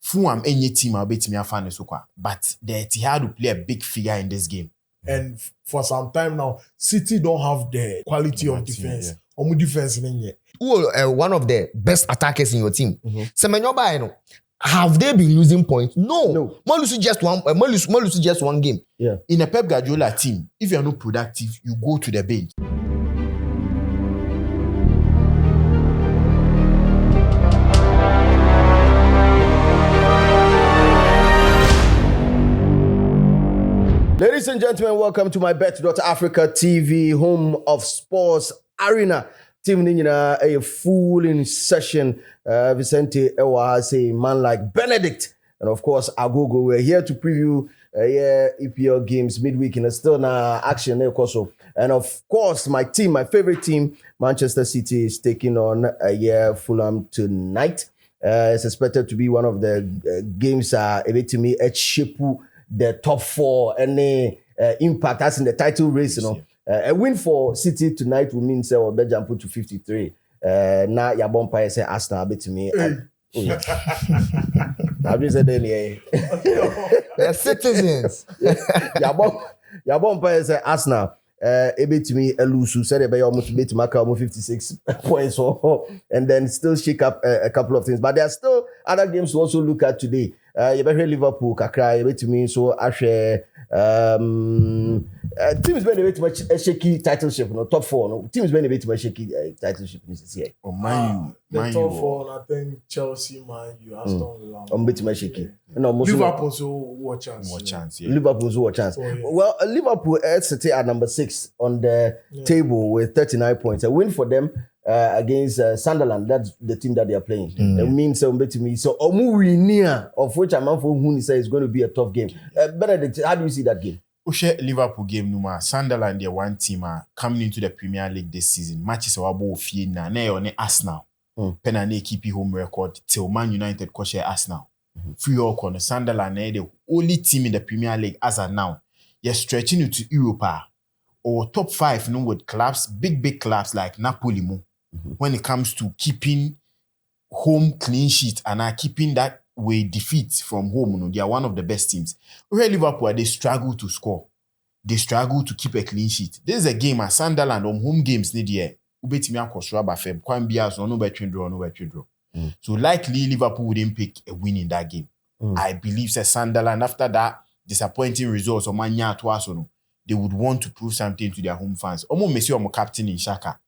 Fulham any team I'll bet me a fan so but the Etihad will play a big figure in this game. And for some time now, City don't have the quality of defense. Or defense in yet. Who one of the best attackers in your team? Semenyo, have they been losing points? No. More lose just one game. Yeah. In a Pep Guardiola team, if you are not productive, you go to the bench. Ladies and gentlemen, welcome to MYBET.AFRICA TV, home of sports arena. Team Nina, a full in session. Vicente Ewa say man like Benedict. And of course, Agogo. We're here to preview EPL games midweek in a still action. And of course, my favorite team, Manchester City, is taking on Fulham tonight. It's expected to be one of the games to me at Shepu. The top four and impact as in the title race, a win for City tonight will mean say or jump to 53. Now your bumpire say Arsenal bet to me. I've just said anyway. They're citizens. Your bumpire say Arsenal. Bet to me Elusu said about almost bet to mark almost 56 points and then still shake up a couple of things. But there are still other games to also look at today. You better Liverpool, Kakra, you bet to me so Ashe. Teams been a bit much a shaky titleship, top four. No teams been a bit much shaky titleship this year. Oh, Man the U. top four, I think Chelsea, Man U, Aston Villa. Bit much shaky. No, Liverpool so what chance? Yeah. Liverpool's what chance. Oh, yeah. Well, Liverpool City at number 6 on the table with 39 points. A win for them against Sunderland. That's the team that they are playing. It means to me. So we near of which I'm for who say is going to be a tough game. Benedict, how do you see that game? Liverpool game numa Sunderland they one team coming into the Premier League this season. Matches are about few na on Arsenal. Penane keep home record till Man United coach Arsenal. Free all corner Sunderland the only team in the Premier League as of now. You're stretching it to Europa or top 5 with clubs, big clubs like Napoli. When it comes to keeping home clean sheet and keeping that way defeat from home, they are one of the best teams. Where Liverpool, they struggle to score. They struggle to keep a clean sheet. This is a game at Sunderland on home games need here. So likely Liverpool wouldn't pick a win in that game. I believe that Sunderland after that disappointing results or they would want to prove something to their home fans. Omo Messi omo captain in Shaka.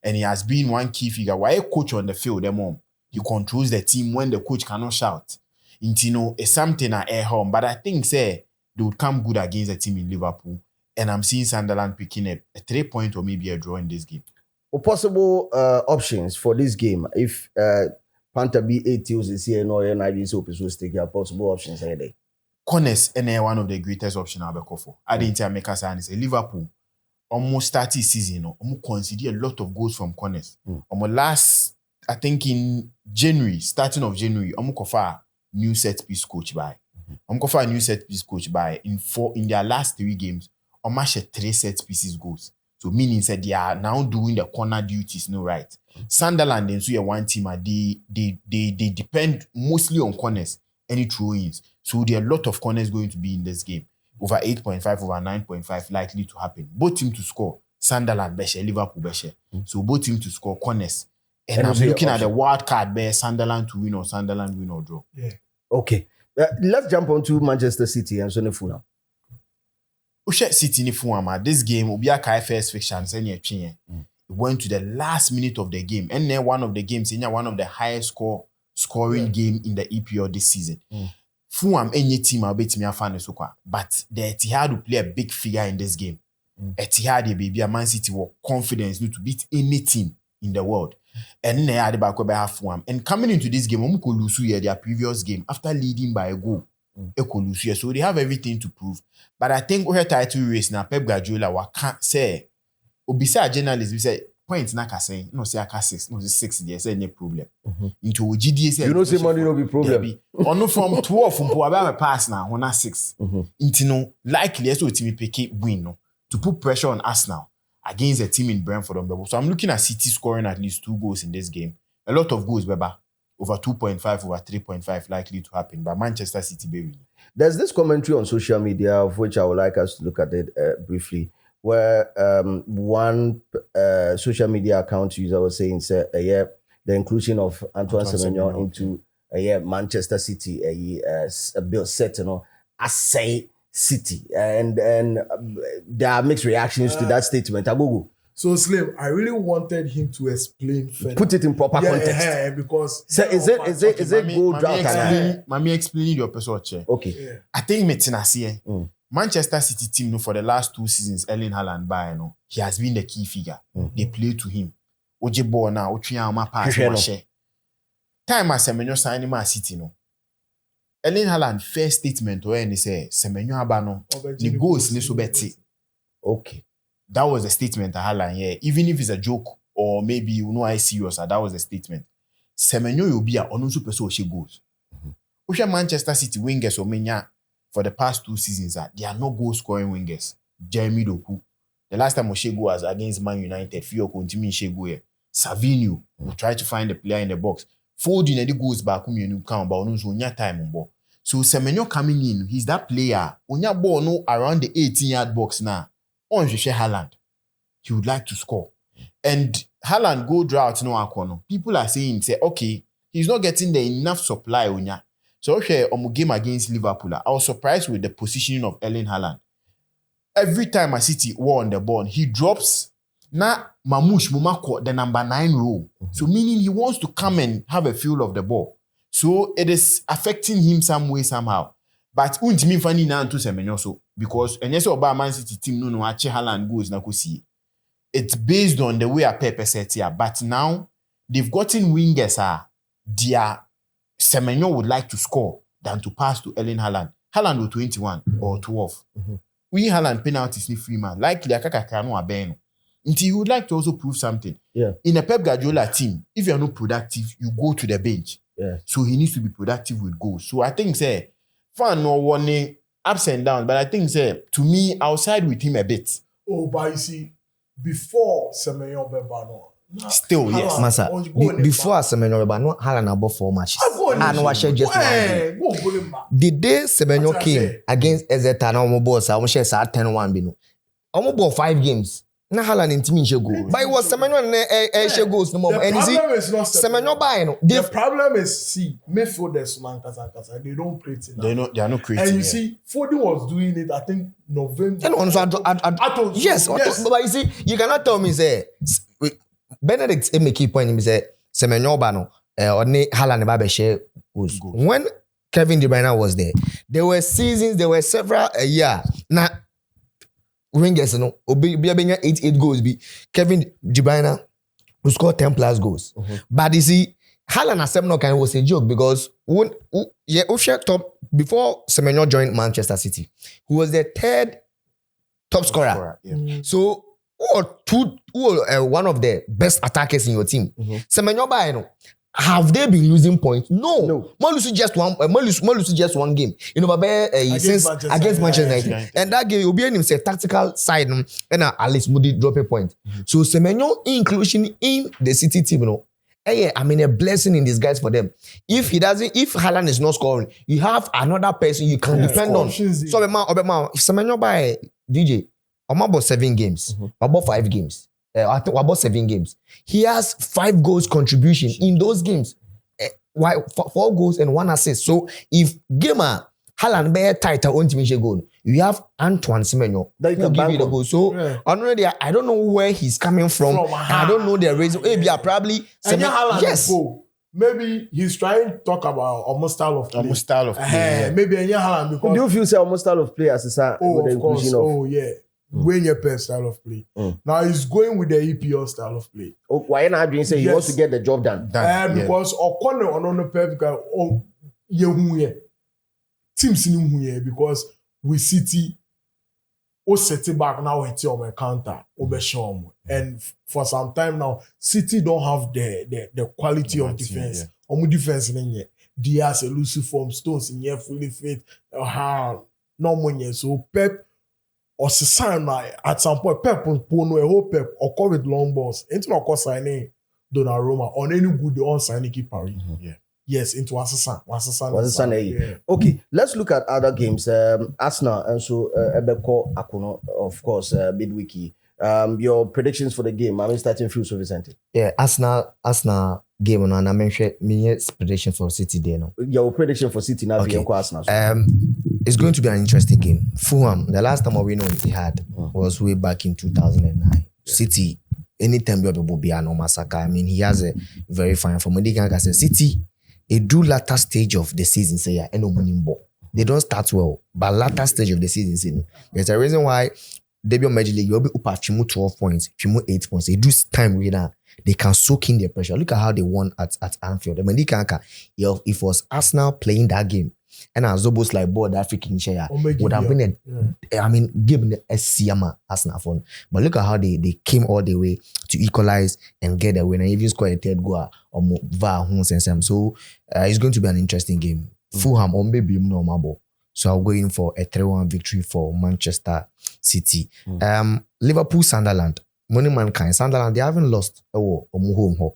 And he has been one key figure. Why a coach on the field, he controls the team when the coach cannot shout. It's something at air home. But I think they would come good against a team in Liverpool. And I'm seeing Sunderland picking a 3-point or maybe a draw in this game. Possible options for this game. If Panther be 8 years this year, no, and I so take your possible options there. Corners and one of the greatest options I'll be for. I didn't make us say Liverpool. Almost 30 season, almost consider a lot of goals from corners. Almost last, I think in January, starting of January, almost offer new set piece coach by. Almost offer new set piece coach by in their last 3 games, almost 3 set pieces goals. So meaning that they are now doing the corner duties, no right. Sunderland and so one team they depend mostly on corners, any throw-ins. So there are a lot of corners going to be in this game. Over 8.5, over 9.5 likely to happen. Both teams to score. Sunderland, Beshe, Liverpool, Beshe. So both teams to score corners. And I'm looking at the wild card there, Sunderland to win or Sunderland win or draw. Yeah. Okay. Let's jump on to Manchester City and Sonny Fulham. City ni Fulham. This game will be a KFS fiction. It went to the last minute of the game. And then one of the games, one of the highest scoring game in the EPL this season. Fulham any team I'll bet me a fan so but the Etihad will play a big figure in this game. Etihad baby a Man City were confidence to beat any team in the world. And then they had back by Fulham. And coming into this game, lose their previous game after leading by a goal. So they have everything to prove. But I think we title race now Pep Guardiola can't say Obisa journalist we say points na say no say aka 6 no 6 there say no problem into GDA say you know say money no be problem on from 12 mpo about pass na on 6 into no likely so team pick win no to put pressure on Arsenal against a team in Brentford. So I'm looking at City scoring at least 2 goals in this game. A lot of goals, Beba. over 2.5, over 3.5 likely to happen. But Manchester City, baby. There's this commentary on social media of which I would like us to look at it briefly, where one social media account user was saying, the inclusion of Antoine Semenyo into Manchester City, a bill set, as say City, and there are mixed reactions to that statement. Agogo. So Slim, I really wanted him to explain further. Put it in proper context. Because so is it goal drought? Mami explaining your person. Okay. Yeah. I think Manchester City team for the last 2 seasons, Erling Haaland by he has been the key figure. They play to him. Oje ball now, pass. Time as Semenyo signing Man City Erling Haaland first statement when he say Semenyo abano the goals ni so beti. Okay. That was the statement of Haaland, yeah. Even if it's a joke or maybe I serious, that was the statement. Semenyo will be a onusu person she goes. Manchester City wingers or for the past 2 seasons, they are no goal scoring wingers. Jeremy Doku. The last time Oshego was against Man United, Fio continue Shego here. Savinho will try to find the player in the box. Foden the goes back you count but onusu time on. So Semenyo coming in, he's that player. Onya ball no around the 18-yard box now. On Haaland, he would like to score. And Haaland go drought no akono. People are saying, okay, he's not getting the enough supply onya. So game against Liverpool, I was surprised with the positioning of Erling Haaland. Every time a City were on the ball, he drops na Mamush Mumako, the number 9 row. So meaning he wants to come and have a feel of the ball. So it is affecting him some way, somehow. But untimi fani na anto Semenyo so because enyese oba Man City team no ache Haaland goes na kosi. It's based on the way a Pepe set here. But now they've gotten wingers their Semenyo would like to score than to pass to Erling Haaland. Haaland with 21 or 12. We Haaland penalties ni free man. Likely akaka no abeno. Until he would like to also prove something. Yeah. In a Pep Guardiola team, if you are not productive, you go to the bench. Yeah. So he needs to be productive with goals. So I think fan no warning ups and downs, but I think to me, I'll side with him a bit. Oh, but you see, before Semenyo Bebano. Still, yes. Masa, before Semenyo Bebano, Haaland about 4 matches. And was just the day Semenyo came against Ezeta na boss, I was share 10-1 bino. Almost bought 5 games. Na Haaland in team go. But it was Semenyo and she goes no more. And you see, Semenyo by no. The problem is midfielders they don't create enough. They are not creating. And you see, Foden was doing it, I think November. And also, yes. But you see, you cannot tell me Benedict make key point. He say Semenyo bano or Haaland ba share goals. When Kevin De Bruyne was there were seasons, there were several a year. Now wingers, Obi 88 goals. Kevin De Bruyne who scored 10 plus goals. But you see, Haaland and Semenyo kind of was a joke because top before Semenyo joined Manchester City, who was the 3rd top scorer. So one of the best attackers in your team. Semenyo have they been losing points? No. More lose just one game. Against Manchester United. And that game, you'll be in tactical side and at least Moody drop a point. So Semenyo inclusion in the City team, a blessing in disguise for them. If Haaland is not scoring, you have another person you can depend on. So if Semenyo by DJ, I'm about 7 games, about 5 games. I think about 7 games. He has 5 goals contribution in those games. 4 goals and 1 assist. So if gamer Haaland be tighter on team goal, you have Antoine Semenyo that will give you the goal. So already I don't know where he's coming from. I don't know the reason. Maybe probably yes. Maybe he's trying to talk about almost style of play. Maybe Haaland because do you feel almost style of play as a with the inclusion of going your best style of play. Now he's going with the EPL style of play. Why not doing say he wants to get the job done? Because O'Connor on the Pep teams in here because we City set it back now hit on my counter and for some time now City don't have the quality of defense. Defense in here. Diaz elusive form Stones in here fully fit. No money. So Pep or sign at some point Pep will a whole Pep or call with long balls. Into no cost signing Donnarumma on any good on signing keeper. Yes, into Wasasan. Yeah. Okay, let's look at other games. Arsenal and so Ebeko Akuno, of course, midweek. Your predictions for the game. I'm starting through so Vicente. Yeah, Arsenal game on I mentioned me prediction for City there no. Your prediction for City now Okay. Arsenal. It's going to be an interesting game. Fulham, the last time we know he had was way back in 2009. Yeah. City, anytime you will be an Omasaka. I mean, he has a very fine form. City, a do latter stage of the season, say yeah, they don't start well, but latter stage of the season, there's a reason why debut Major League, you'll be up at 12 points, 8 points. They do time winner. They can soak in their pressure. Look at how they won at Anfield. I mean, if it was Arsenal playing that game, and Azobos like board African share would have been given a Siyama Arsenal phone. But look at how they came all the way to equalize and get a win and even score a third goal or VAR. So it's going to be an interesting game. Fulham or maybe no Mabo. So I'll go in for a 3-1 victory for Manchester City. Liverpool, Sunderland. Money mankind. Sunderland, they haven't lost a war or home.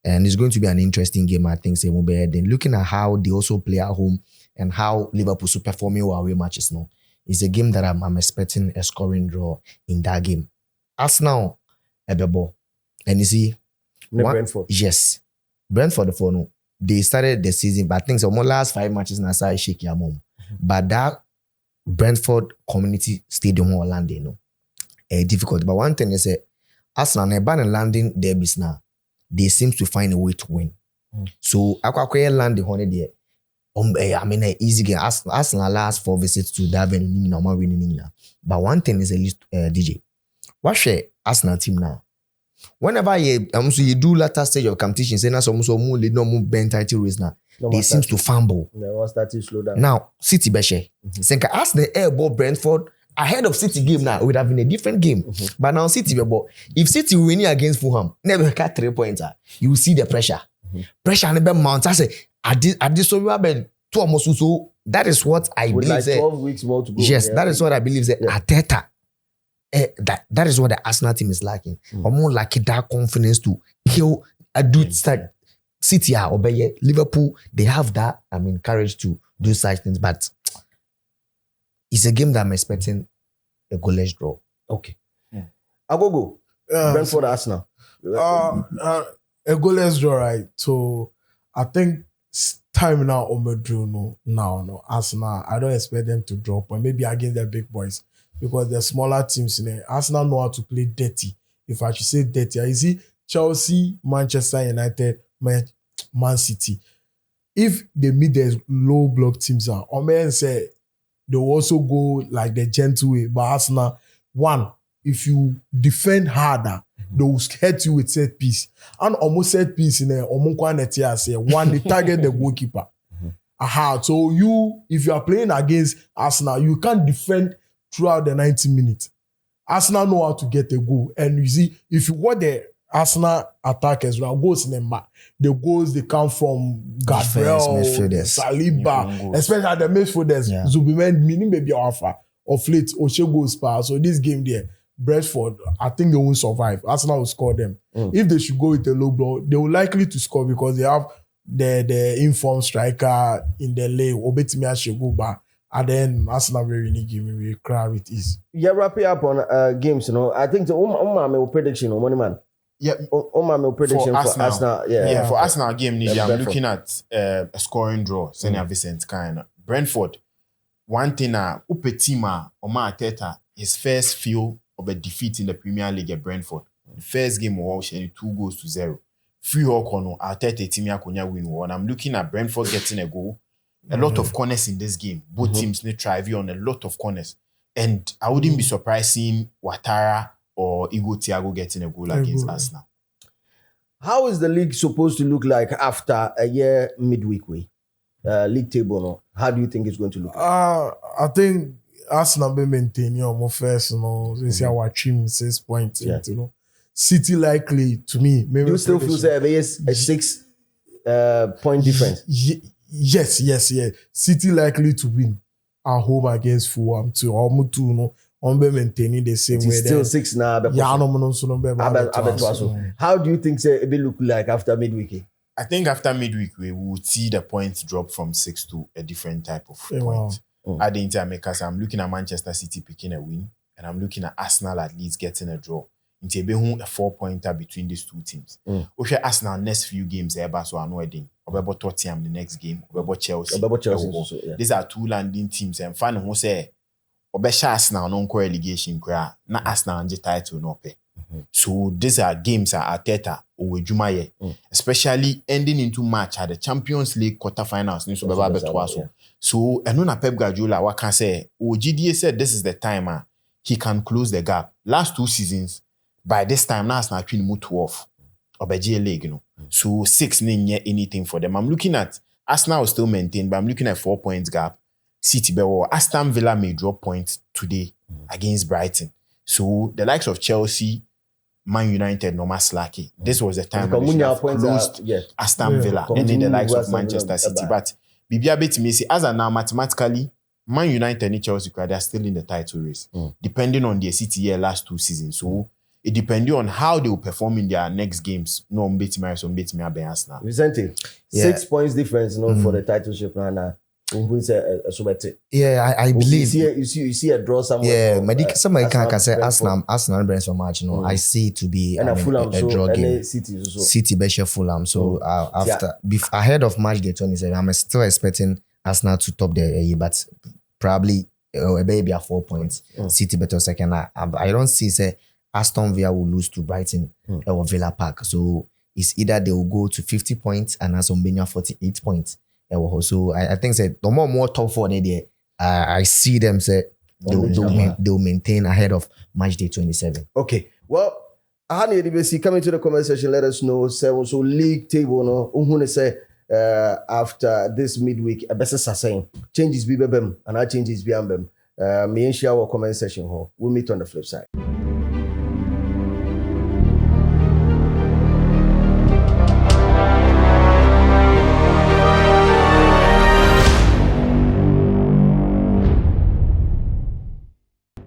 And it's going to be an interesting game, I think. Then looking at how they also play at home and how Liverpool is performing away matches now. It's a game that I'm expecting a scoring draw in that game. Arsenal, Ebebo. And you see, Brentford. Yes. Brentford, the phone. They started the season, but I think so. Last 5 matches, I saw shake your mom. But that Brentford Community Stadium or London, difficult. But one thing is that Arsenal and landing derbies now, they seem to find a way to win. So I land the honey there. I mean, an easy game. Arsenal last 4 visits to that winning normal winning. But one thing is at least DJ. What's your Arsenal team now? Whenever you do latter stage of competition, say now some more lead no more Ben title race now. They seem to fumble. They want start to slow down. Now, City Beshe. Senka ask the airball Brentford ahead of City game now, it would have been a different game. But now City, if City winning against Fulham, never got 3 points, you will see the pressure. Pressure never mounts. I say, I did so we have been 2 almost so. That is what I with believe. Like 12 weeks more to go. Yes, that is what I believe. Arteta. That is what the Arsenal team is lacking. Or more lacking that confidence to kill a dude like City or Liverpool. They have that, courage to do such things. But it's a game that I'm expecting a goalless draw. Okay. Agogo. Brentford Arsenal. A goalless draw, right? So I think time now no Arsenal. I don't expect them to drop, but maybe against the big boys. Because the smaller teams in there, Arsenal know how to play dirty. If I should say dirty, you see Chelsea, Manchester United, Man City. If they meet the low block teams, say they will also go like the gentle way. But Arsenal, one, if you defend harder, they will hit you with set piece. And almost set piece in there, one, they target the goalkeeper. So if you are playing against Arsenal, you can't defend throughout the 90 minutes. Arsenal know how to get a goal. And you see, if you watch the Arsenal attackers, goals in the goals they come from Gabriel, Saliba, especially the midfielders, Zubimendi, meaning maybe Alpha, of late, Oshego's power. So this game there, Brentford, I think they won't survive. Arsenal will score them. If they should go with a low blow, they will likely to score because they have the informed striker in the lane, Obetimi Ashegoba. And then Arsenal very give me we cry with ease. Yeah, wrap it up on games, I think the prediction money man. Yeah, prediction for Arsenal. Yeah, for Arsenal game, I'm looking at a scoring draw. Senior Vincent kind. Brentford. One thing, Upetima Omar Arteta, his first feel of a defeat in the Premier League at Brentford. The first game was 2-0. Free Okono Arteta Timia Konya win one. I'm looking at Brentford getting a goal. A lot of corners in this game. Both teams need try on a lot of corners. And I wouldn't be surprised seeing Ouattara or Igor Thiago getting a goal against Arsenal. How is the league supposed to look like after a year midweek way? League table, no? How do you think it's going to look like? I think Arsenal be maintaining more first, since our team 6 points, City likely, to me. Maybe you still feel there is a 6 point difference? Yes. City likely to win at home against Fulham too. Almost two, maintaining the same way. Still 6 now. Yeah, How do you think it will look like after midweek? I think after midweek, we will see the points drop from 6 to a different type of point. I didn't because I'm looking at Manchester City picking a win, and I'm looking at Arsenal at least getting a draw. Into a 4-pointer between these two teams. Okay, Arsenal next few games, so I know wedding. About Tottenham the next game, about Chelsea. These are two landing teams, and fan who say, Obesha Arsenal non relegation, na Arsenal and the title no pay. So these are games at Arteta or Jumaye, especially ending into match at the Champions League quarterfinals. So and on Pep Guardiola, what can say? GDA said this is the time he can close the gap. Last 2 seasons, by this time now Arsenal actually move 12 or by GA League, you know. So 6 ain't anything for them. I'm looking at Arsenal will still maintain, but I'm looking at 4 points gap. City Aston Villa may drop points today against Brighton. So the likes of Chelsea, Man United, no more slacky. This was the time when they closed Aston Villa and then the likes of Manchester City. But Bibia bet me say as of now mathematically, Man United and Chelsea they're still in the title race, depending on their City year last 2 seasons. So it depends on how they will perform in their next games. No, Arsenal. Vicente, 6 points difference, for the titleship now. Yeah, I believe. You see a draw somewhere. Yeah, somebody can say Arsenal brings so much. I see it to be a draw game. City Besha Fulham. So ahead of match day 27, I'm still expecting Arsenal to top the year, but probably maybe a 4 points. City better second. I don't see say Aston Villa will lose to Brighton or Villa Park. So it's either they will go to 50 points and Aston Villa 48 points. So I think say the more top 4 there, I see them say they'll maintain ahead of match day 27. Okay. Well, coming to the comment section, let us know. So league table no say after this midweek, a better saying changes be bem and I changes be ambem. Me and share our comment section. We'll meet on the flip side.